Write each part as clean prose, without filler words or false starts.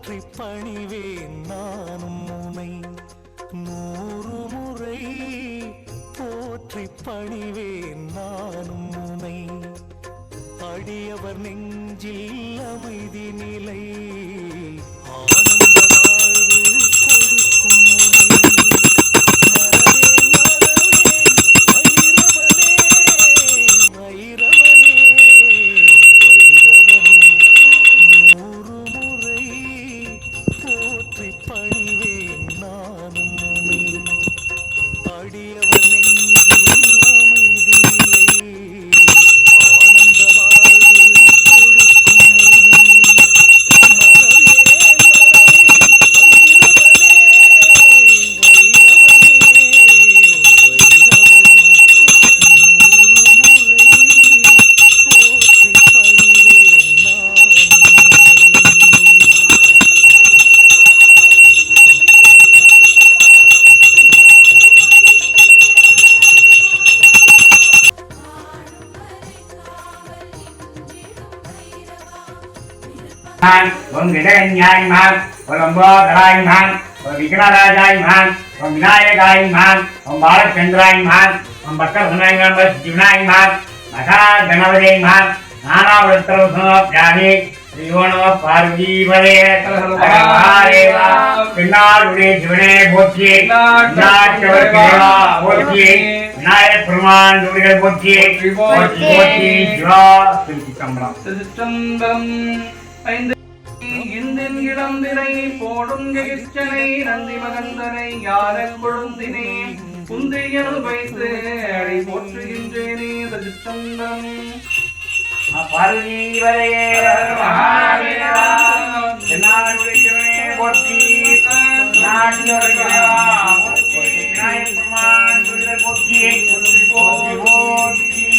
போற்றி பணிவேன் நானும் உனை 100 முறை போற்றி பணிவேன் நானும் உனை அடியவர் நெஞ்சில் அமைதி நிலை ஆனந்த வாழ்வு கொடுக்கும் Om Gidanyai Man, Om Lambodharai Man, Om Vignarajai Man, Om Vinayakai Man, Om Balachandrai Man, Om Bhaktavadhanai Man, Jivnai Man, Matha Ganavadai Man, Nana Vrattravasana Jani, Rivono Parvi Vale, Agareva, Pinnaludi Jivane Bhochi, Nachavakeva Bhochi, Vinayak Praman Dudigal Bhochi, Bhochi Jiva, Siddhambaram. இளம் திரை போடும் எகிச்சனை நந்தி மகந்தனை யார கொழுந்தினே குந்தையல் வைத்து அடி போற்றுகின்றேனே சித்தம்பரம் பார்வதிவரையே மகாதேவா தென்னாடுடையவனே போற்றி நாட்டியவர்களா விநாயகப் பெருமான் துதிகள் போற்றி போற்றி போற்றி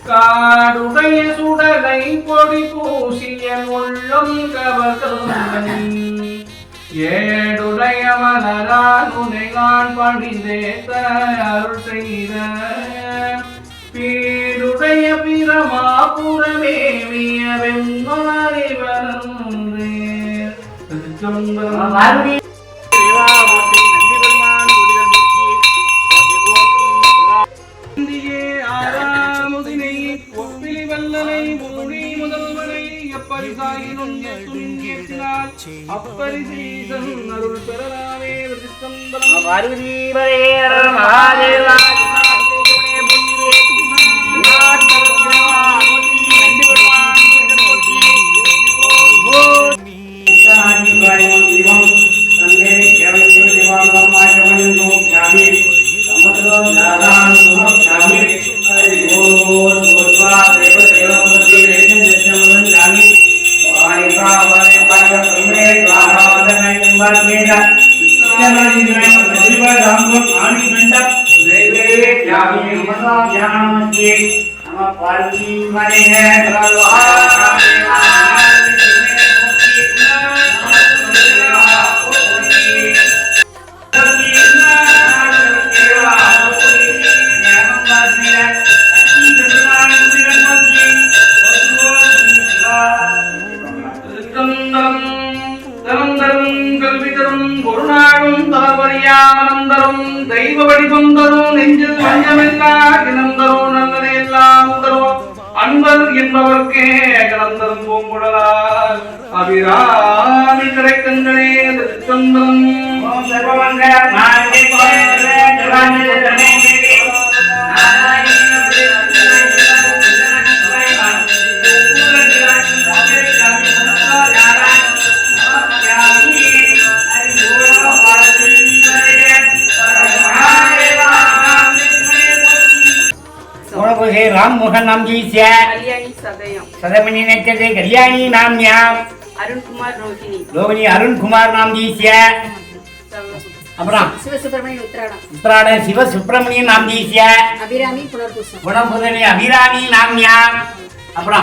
காடுடைய சுடலை பொடி பூசிய உள்ளம் கவர்ந்தனை ஏடுடைய மலரான் உனைகான் பணிந்தேத்த அருள் செய்த பீடுடைய பிரமாபுரமேவிய வெங்கோரி வந்தே அப்பரிசீசன் அருள் பெறலாமே பார்வதிவரே மகாதேவா ஞானம் தரும் தெய்வ வடிவம் தரும் நெஞ்சில் மஞ்சமெல்லா இனம் தரும் நல்லதை எல்லாம் தரும் அன்பர் என்பவர்க்கே கலந்தரும் பூங்குழலால் அபிராமி கிடைக்கங்களே திருச்சொந்தரம் राम मोहन नाम जी से कल्याणी सदयम सदमनी नेत्रते कल्याणी नाम्याम अरुण कुमार रोहिणी अरुण कुमार नाम जी से अपना शिव सुब्रमण्यन उत्तरायण शिव सुब्रमण्यन नाम जी से अभिरामी पुनर्पूषण पुनर्पूषणी अभिरामी नाम्याम अपना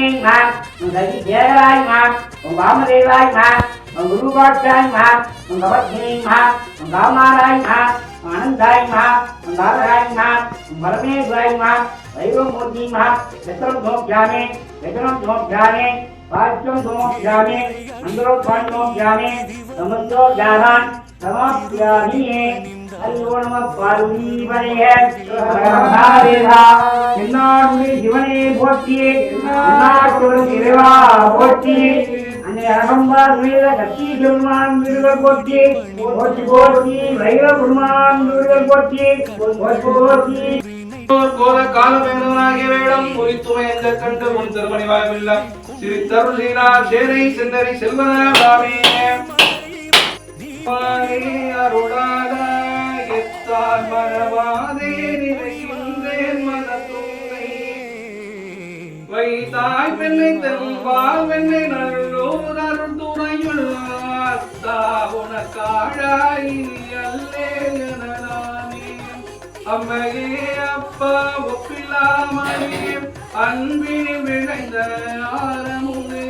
मां गरी जयराय मां वामदेवाय मां गुरुवाचाय मां गवत्थिनी मां गामाराय मां आनंदाय मां दाराय मां परमेश्वराय मां वैभवमूर्ति मां चतुर् धोक्यामे चतुर् धोक्यामे पांचम धोक्यामे अंदरो धोक्यामे समस्तो ज्ञानान समाप्यामि हरि ओम नमः पार्वती वरे हरेधा சின்னாடுமி சிவனே போற்றி நாட்டுவர் இறைவா போற்றி அன்னை அரகம்பார் மீத கட்சி பெருமான் வீடுகள் போற்றி போற்றி போற்றி வைர பெருமான் வீடுகள் போற்றி போற்றி போற்றி கோல காலமேனவனாகிய வேடம் குறித்துமை எந்த கண்டு முன் திருமணி வாய்வில்லம் சிரித்தருள் சீனார் சேரை சென்னரி செல்வனாமே அருளாத எத்தால் மறவாதே நினைக்கின்றேன் மனத்துணை வைத்தாய் பெண்ணை தெல்வாள் வெண்ணை நல்லூர் அருள் துணையுள் அத்தா உனக்காழாய் அல்லே எனலானே அம்மையே அப்பா ஒப்பில்லாமலே அன்பினில் விளைந்த ஆரமுனே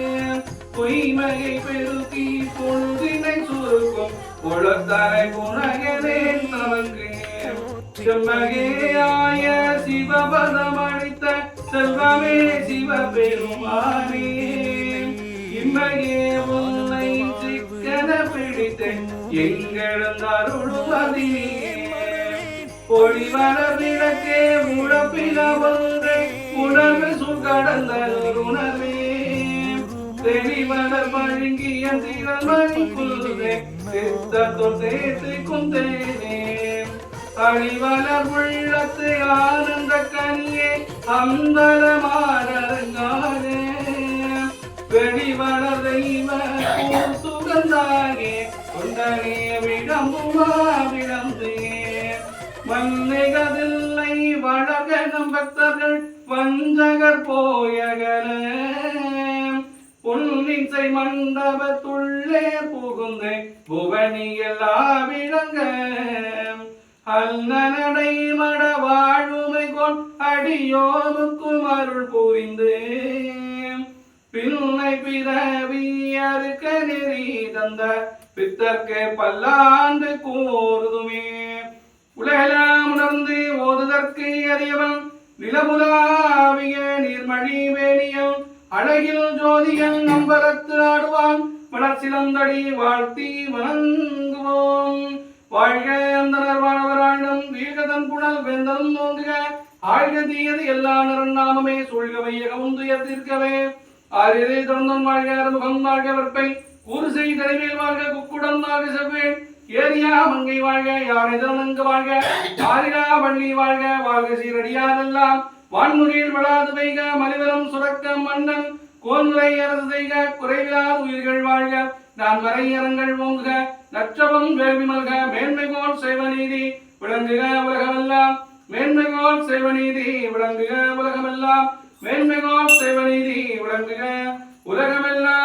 பொய்மையை பெருக்கி பொழுதினை சுருக்கும் கொளத்தாய் புனகனே நமக்கு செம்மகேயாய சிவபதம் அளித்த செல்வமே சிவபெருமானே இம்மகே உன்னை சிக்கன பிடித்த எங்களும் அருள்வதினே பொழிவர விளக்கே முழப்பில ஒன்றை உணர்வு சுகடந்த உணர்வே தெளிவர பழுங்கிய திறமணி குல்வே சித்தத்தோர் சேர்த்து குந்தேனே அழிவலர் உள்ளத்து ஆனந்த கனியே அம்பலமானே வெளிவளர் தெய்வ சுகந்தாகே கொண்டனே விடம்புவா விளந்தே மன்னிகதில்லை வழகனும் பக்தர்கள் வஞ்சகர் போயகல புன்னிசை மண்டபத்துள்ளே புகுந்து புவனி எல்லா விளங்க அல்லனடை மட வாழ்வுமை கொள் அடியோனுக்கும் அருள் புரிந்து பின்னை பிறவி அறுக்க நெறி தந்த பித்தர்க்கு பல்லாண்டு கூறுதுமே உலகெல்லாம் உணர்ந்து ஓதுதற்கு அறியவன் நிலமுலாவிய நீர்மழி வேணியம் அழகில் ஜோதியன் நம்பரத்து ஆடுவான் வளர்ச்சிலந்தடி வாழ்த்தி வணங்குவோம் வாழ்க அந்தனர் வாழவராயினும் வீழ்கதன் புனல் வெந்தலும் நோங்குக ஆழ்க தீயது எல்லா நரநாமமே சூழ்க வையகவும் துயர் தீர்க்கவே ஆரியதை தொடர்ந்தும் வாழ்க அறுமுகம் வாழ்க வெற்பை கூறு செய் தலைமையில் வாழ்க குக்குடன் வாழ்க செவ்வேன் ஏரியா மங்கை வாழ்க யானை திறனங்கு வாழ்க ஆரிடா வள்ளி வாழ்க வாழ்க சீரடியாரெல்லாம் வான்முறையில் வளாது வைக மலிவரம் சுரக்க மன்னன் கோன்முறை அரசு செய்க குறைவிலாத உயிர்கள் வாழ்க நான் வரையரங்கள் ஓங்குக நற்றவம் வேள்வி மல்க மேன்மைகோள் செய்வநீதி விளங்குக உலகமெல்லாம் மேன்மைகோள் செய்வநீதி விளங்குக உலகமெல்லாம் மேன்மைகோள் செய்வநீதி விளங்குக உலகமெல்லாம்